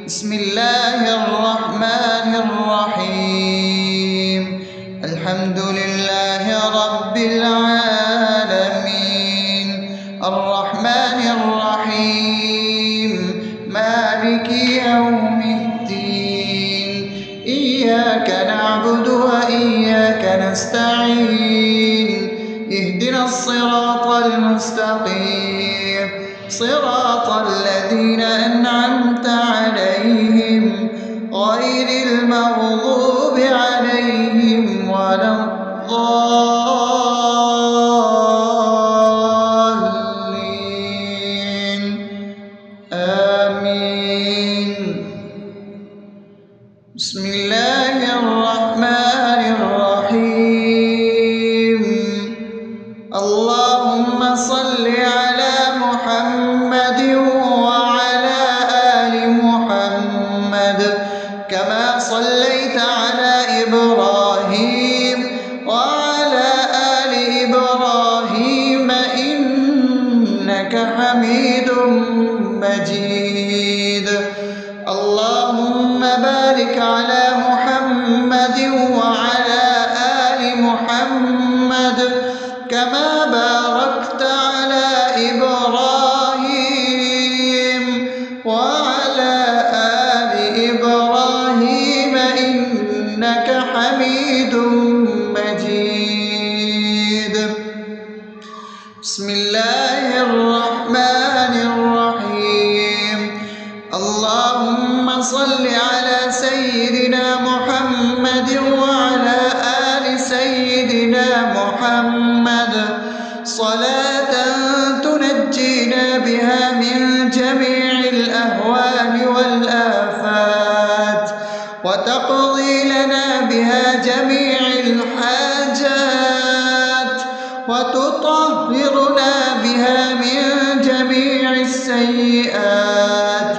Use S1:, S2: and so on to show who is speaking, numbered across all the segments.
S1: بسم الله الرحمن الرحيم. الحمد لله رب العالمين، الرحمن الرحيم، مالك يوم الدين. إياك نعبد وإياك نستعين، اهدنا الصراط المستقيم، صراط الذين أنعمت عليهم غير المغضوب عليهم ولا الضالين. آمين. بسم الله الرحمن الرحيم. اللهم صل على محمد وعلى آل محمد كما صليت على إبراهيم وعلى آل إبراهيم إنك حميد مجيد. اللهم بارك على محمد وعلى آل محمد كما باركت على إبراهيم وعلى آل إبراهيم إنك حميد مجيد. بسم الله الرحمن الرحيم. اللهم صل على سيدنا محمد وعلى آل سيدنا محمد صلاة تنجينا بها من جميع الأهوال والآفات، وتقضي لنا بها جميع الحاجات، وتطهرنا بها من جميع السيئات،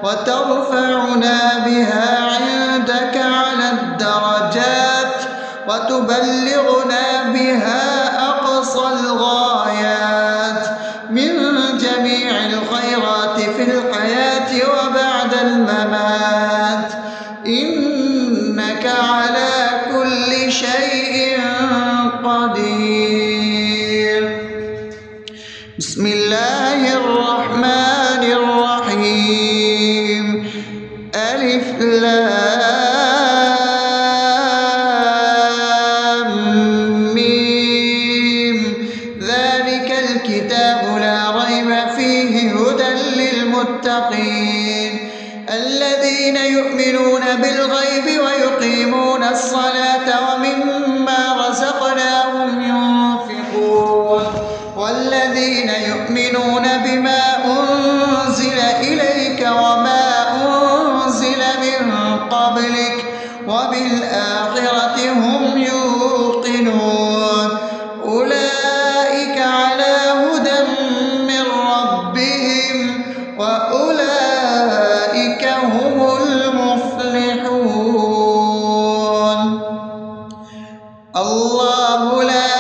S1: وترفعنا بها عندك على الدرجات، وتبلغنا بها أقصى الغايات من جميع الخيرات في الحياة وبعد الممات، إنك على كل شيء قدير. بسم الله الرحمن الرحيم. ألف لام ميم. ذلك الكتاب لا ريب فيه هدى للمتقين الذين يؤمنون بالغيب ويقيمون الصلاة ومما رزقناهم ينفقون والذين يؤمنون بما أنزل إليك وما أنزل من قبلك وبالآخرة هم يوقنون أولئك على هدى من ربهم وأولئك هم المفلحون. الله لا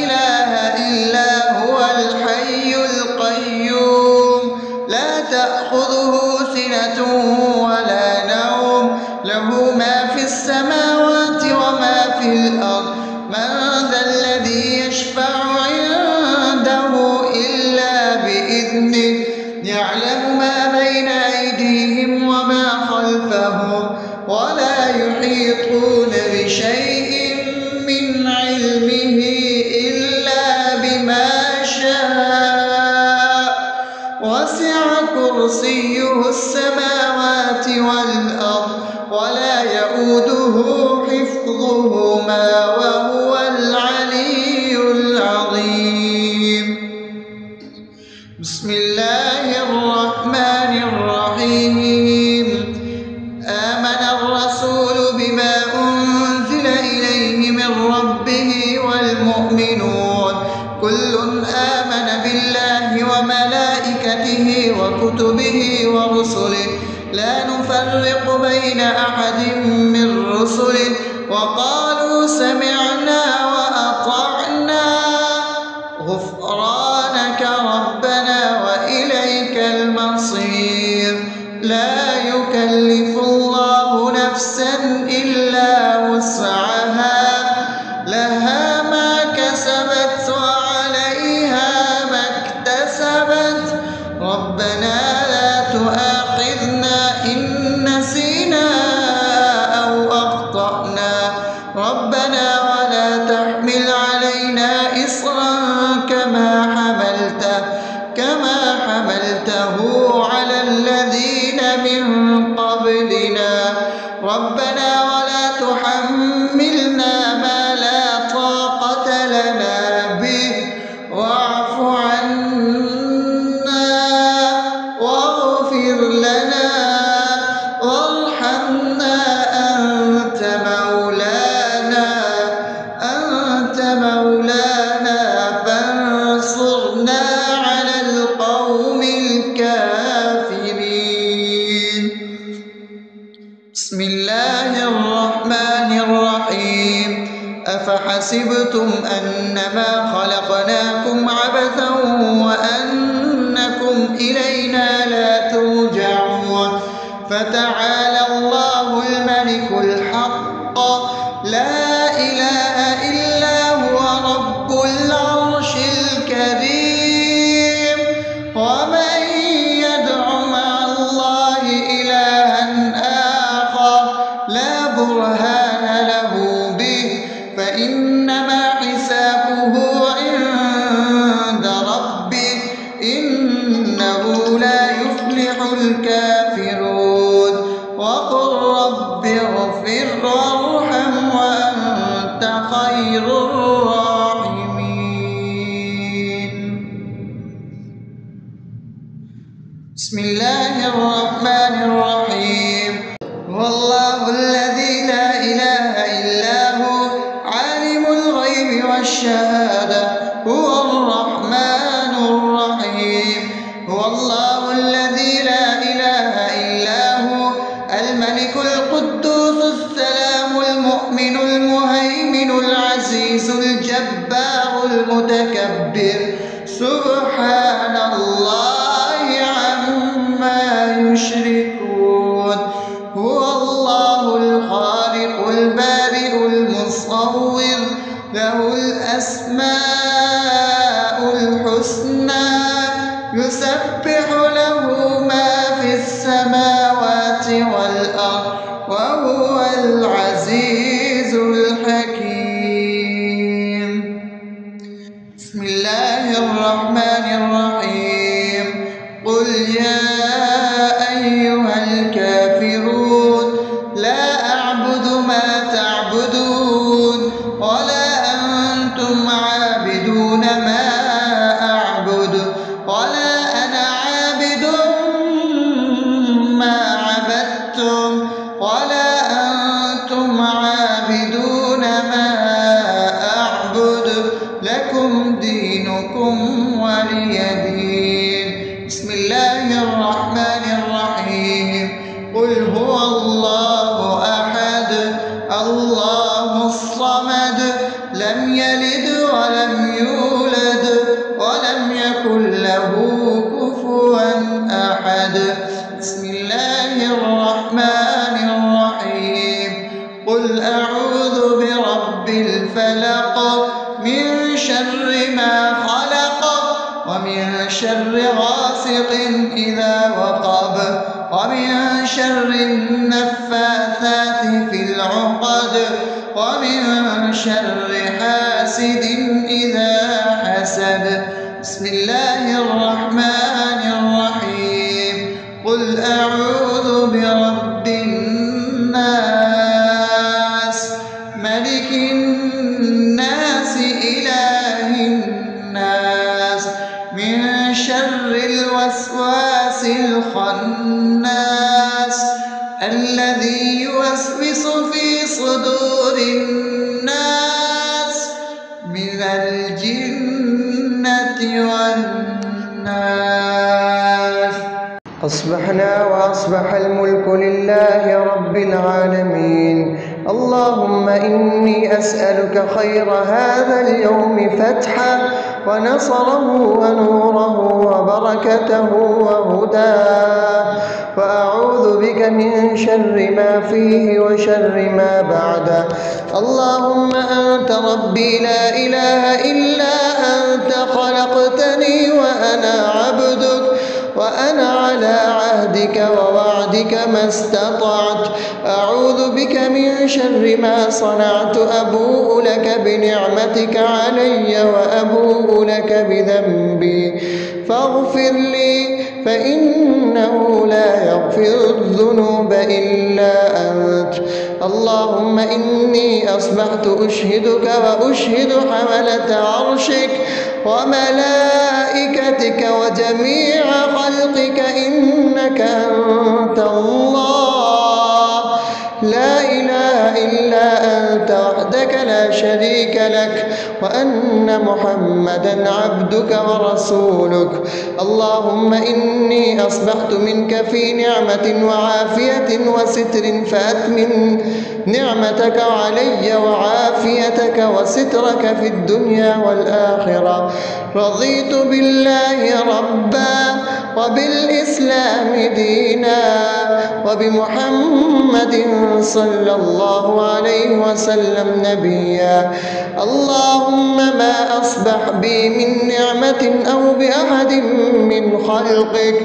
S1: إله إلا هو الحي القيوم لا تأخذه سنة ولا نوم له ما في السماوات وما في الأرض من ذا الذي يشفع عنده إلا بإذنه يعلم ما بين أيديهم وما خلفهم ولا يحيطون بشيء من علمه إلا بما شاء وسع كرسيه السماوات والأرض ولا يؤوده حفظهما وهو العلي العظيم. بسم الله الرحمن الرحيم. آمن الرسول بما أنزل إليه من ربه والمؤمنون كل آمن بالله وملائكته وكتبه ورسله لا نفرق بين أحد من رسله وقالوا سمعنا وأطعنا غفرانك ربنا وإليك المصير. لا يكلف يكلف الله نفسا إلا وسعها لها ما كسبت وعليها ما اكتسبت ربنا لا تؤاخذنا إن نسينا أو أخطأنا ربنا ولا تحمل علينا إصرا كما حملته على الذين من قبلنا ربنا ولا تحملنا ما لا طاقة لنا به واعف عنا واغفر لنا وارحمنا أنت مولانا فانصرنا على القوم الكافرين. بسم الله الرحمن الرحيم أفحسبتم أنما خلقناكم عبثا وأنكم إلينا لا ترجعون فتعالى الله الملك الحق لا إله إلا هو رب العرش الكريم ومن يدع مع الله إلها آخر لا برهان له به فإنما حسابه عند ربه إنه لا يفلح الكافرون وقل رب اغفر وارحم وأنت خير الراحمين. بسم الله الرحمن الرحيم هو الله الذي لا إله إلا هو عالم الغيب والشهادة هو الرحمن الرحيم هو الله الذي لا إله إلا هو الملك القدوس السلام المؤمن المهيمن العزيز الجبار المتكبر سبحان الله عما يشركون هو الله الخالق البارئ المصور له الأسماء الحسنى يسبح له ما في السماوات والأرض وهو العزيز الحكيم. بسم الله الرحمن الرحيم قل يا أيها الكافرون لا أعبد ما تعبدون ولا أنتم عابدون ما أعبد ولا أنا عابد ما عبدتم ولا أنتم عابدون ما أعبد لكم دينكم ولي دين. بسم الله الرحمن الرحيم قل هو الله أحد الله الصمد لم يلد ولم يولد ولم يكن له كفوا أحد. بسم الله الرحمن الرحيم قل أعوذ برب الفلق من شر ما خلق ومن شر غاسق إذا وقب ومن شر النفاثات في العقد ومن شر حاسد إذا حسد. بسم الله الرحمن الرحيم قل أعوذ برب الناس ملك الناس إله الناس من شر الوسواس الخناس الذي يوسوس في صدور الناس من الجنة والناس. أصبحنا وأصبح الملك لله رب العالمين. اللهم إني أسألك خير هذا اليوم فتحا ونصره ونوره وبركته وهداه، وأعوذ بك من شر ما فيه وشر ما بعده. اللهم أنت ربي لا إله إلا أنت، خلقتني وأنا عبدك، وأنا على عهدك ووعدك ما استطعت. أعوذ بك من شر ما صنعت، أبوء لك بنعمتك علي وأبوء لك بذنبي، فاغفر لي فإنه لا يغفر الذنوب إلا أنت. اللهم إني أصبحت أشهدك وأشهد حملة عرشك وملائكتك وجميع خلقك إنك أنت الله، لا إله إلا أنت وحدك لا شريك لك، وأن محمدا عبدك ورسولك. اللهم إني أصبحت منك في نعمة وعافية وستر، فأتمم نعمتك علي وعافيتك وسترك في الدنيا والآخرة. رضيت بالله ربا وبالإسلام دينا وبمحمد صلى الله عليه وسلم نبيا. اللهم ما أصبح بي من نعمة أو بأحد من خلقك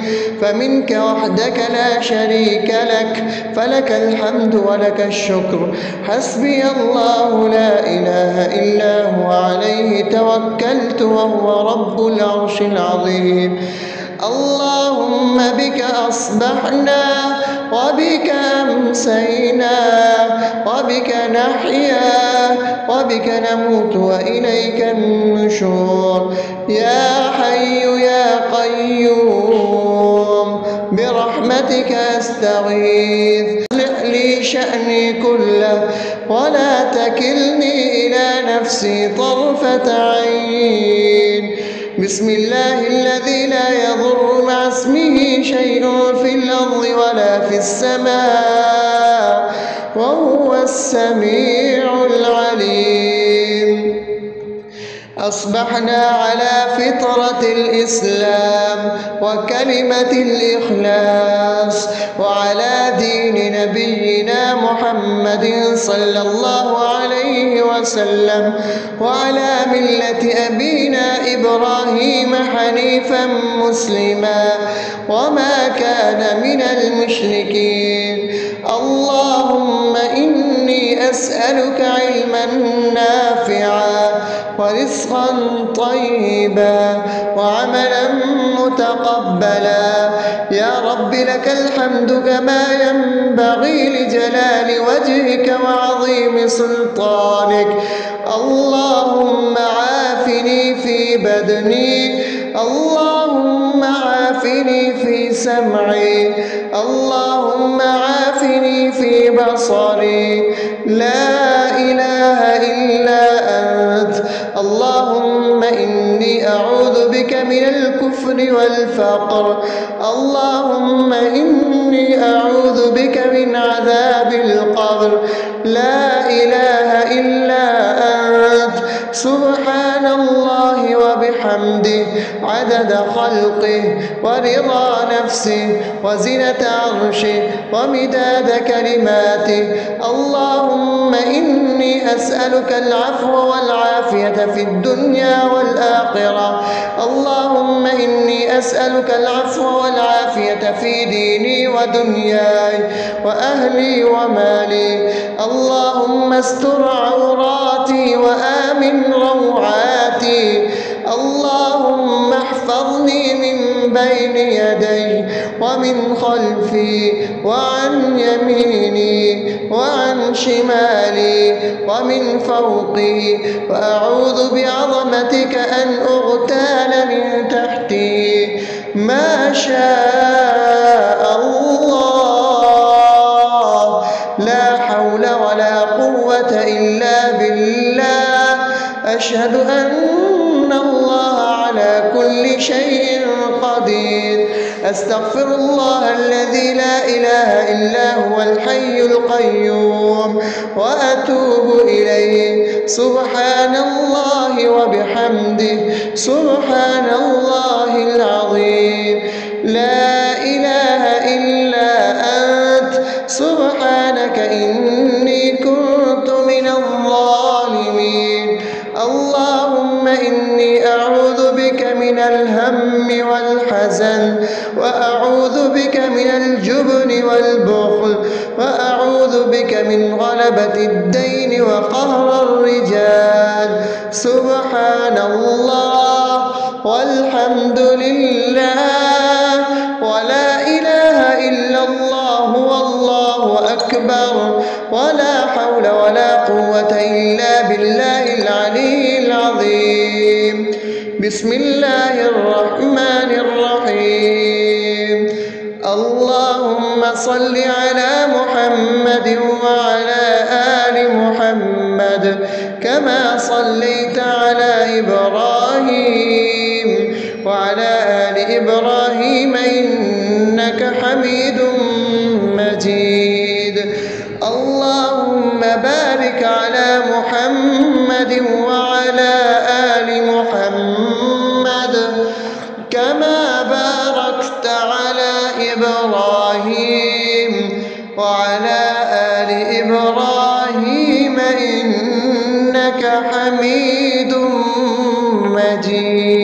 S1: فمنك وحدك لا شريك لك، فلك الحمد ولك الشكر. حسبي الله لا إله إلا هو، عليه توكلت وهو رب العرش العظيم. اللهم بك أصبحنا وبك أمسينا وبك نحيا وبك نموت وإليك النشور. يا حي يا قيوم برحمتك أستغيث، أصلح لي شأني كله ولا تكلني إلى نفسي طرفة عين. بسم الله الذي لا يضر مع اسمه شيء في الأرض ولا في السماء وهو السميع العليم. أصبحنا على فطرة الإسلام وكلمة الإخلاص وعلى دين نبينا محمد صلى الله عليه وسلم وعلى ملة أبينا إبراهيم حنيفا مسلما وما كان من المشركين. اللهم إني أسألك علما نافعا ورزقا طيبا وعملا متقبلا. يا رب لك الحمد كما ينبغي لجلال وجهك وعظيم سلطانك. اللهم عافني في بدني، اللهم عافني في سمعي، اللهم عافني في بصري. لا إله إلا أنت. اللهم إني أعوذ بك من الكفر والفقر. اللهم إني أعوذ بك من عذاب القبر. لا إله إلا أنت. سبحان الله وبحمده عدد خلقه ورضا نفسه وزنة عرشه ومداد كلماته. اللهم إني أسألك العفو والعافية في الدنيا والآخرة. اللهم إني أسألك العفو والعافية في ديني ودنياي وأهلي ومالي. اللهم استر عوراتي وآمن روعاتي. اللهم احفظني من بين يدي ومن خلفي وعن يميني وعن شمالي ومن فوقي، وأعوذ بعظمتك أن أغتال من تحتي. ما شاء الله، لا حول ولا قوة إلا بالله. أشهد أن الله على كل شيء قدير. أستغفر الله الذي لا إله إلا هو الحي القيوم وأتوب إليه. سبحان الله وبحمده سبحان الله العظيم. لا إله إلا أنت سبحانك إني كنت من الظالمين. اللهم إني أعوذ بك من الهم والحزن، وأعوذ بك من الجبن والبخل، وأعوذ بك من غلبة الدين وقهر الرجال. سبحان الله والحمد لله ولا إله إلا الله والله أكبر ولا حول ولا قوة إلا بالله العلي العظيم. بسم الله الرحمن الرحيم. اللهم صل على محمد وعلى آل محمد كما صليت على إبراهيم وعلى آل إبراهيم إنك حميد مجيد. اللهم بارك على محمد وعلى آل محمد كما باركت على إبراهيم وعلى آل إبراهيم إنك حميد مجيد.